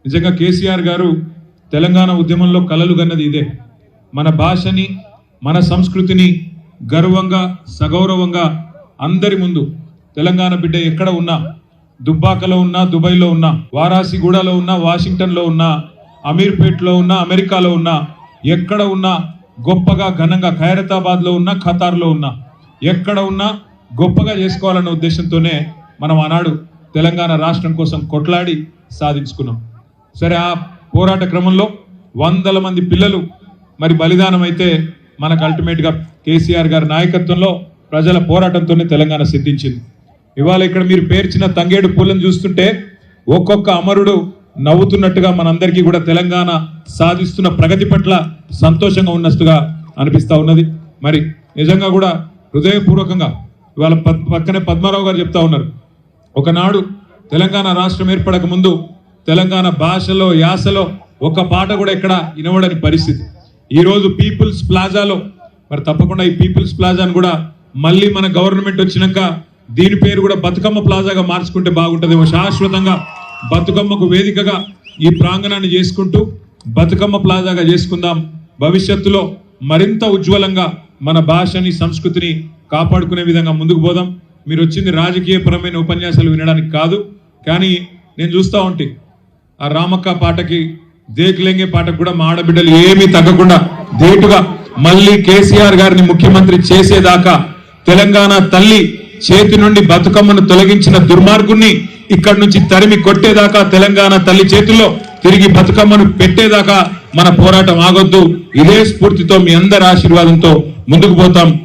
నిజంగా కేసీఆర్ గారు తెలంగాణ ఉద్యమంలో కలలు గన్నది ఇదే. మన భాషని మన సంస్కృతిని గర్వంగా సగౌరవంగా అందరి ముందు తెలంగాణ బిడ్డ ఎక్కడ ఉన్నా, దుబ్బాకలో ఉన్నా, దుబాయ్లో ఉన్నా, వారాసిగూడలో ఉన్నా, వాషింగ్టన్లో ఉన్నా, అమీర్పేట్లో ఉన్నా, అమెరికాలో ఉన్నా, ఎక్కడ ఉన్నా గొప్పగా ఘనంగా ఖైరతాబాద్లో ఉన్నా, ఖతార్లో ఉన్నా, ఎక్కడ ఉన్నా గొప్పగా చేసుకోవాలన్న ఉద్దేశంతోనే మనం ఆనాడు తెలంగాణ రాష్ట్రం కోసం కొట్లాడి సాధించుకున్నాం. సరే, ఆ పోరాట క్రమంలో వందల మంది పిల్లలు మరి బలిదానం అయితే మనకు అల్టిమేట్గా కేసీఆర్ గారి నాయకత్వంలో ప్రజల పోరాటంతోనే తెలంగాణ సిద్ధించింది. ఇవాళ ఇక్కడ మీరు పేర్చిన తంగేడు పూలను చూస్తుంటే ఒక్కొక్క అమరుడు నవ్వుతున్నట్టుగా మనందరికీ కూడా తెలంగాణ సాధిస్తున్న ప్రగతి పట్ల సంతోషంగా ఉన్నట్టుగా అనిపిస్తూ ఉన్నది. మరి నిజంగా కూడా హృదయపూర్వకంగా ఇవాళ పక్కనే పద్మారావు గారు చెప్తా ఉన్నారు, ఒకనాడు తెలంగాణ రాష్ట్రం ఏర్పడక ముందు తెలంగాణ భాషలో యాసలో ఒక పాట కూడా ఎక్కడ వినబడని పరిస్థితి. ఈరోజు పీపుల్స్ ప్లాజాలో మరి తప్పకుండా ఈ పీపుల్స్ ప్లాజాను కూడా మళ్ళీ మన గవర్నమెంట్ వచ్చినాక దీని పేరు కూడా బతుకమ్మ ప్లాజాగా మార్చుకుంటే బాగుంటుందేమో. శాశ్వతంగా బతుకమ్మకు వేదికగా ఈ ప్రాంగణాన్ని చేసుకుంటూ బతుకమ్మ ప్లాజాగా చేసుకుందాం. భవిష్యత్తులో మరింత ఉజ్వలంగా మన భాషని సంస్కృతిని కాపాడుకునే విధంగా ముందుకు పోదాం. మీరు వచ్చింది రాజకీయపరమైన ఉపన్యాసాలు వినడానికి కాదు, కానీ నేను చూస్తూ ఉంటే ఆ రామక్క పాటకి దేక్లేంగే పాటకు కూడా మా ఆడబిడ్డలు ఏమీ తగ్గకుండా ధీటుగా మళ్ళీ కేసీఆర్ గారిని ముఖ్యమంత్రి చేసేదాకా తెలంగాణ తల్లి చేతి నుండి బతుకమ్మను తొలగించిన దుర్మార్గుణ్ణి ఇక్కడి నుంచి తరిమి కొట్టేదాకా, తెలంగాణ తల్లి చేతుల్లో తిరిగి బతుకమ్మను పెట్టేదాకా మన పోరాటం ఆగొద్దు. ఇదే స్ఫూర్తితో మీ అందరి ఆశీర్వాదంతో ముందుకు పోతాం.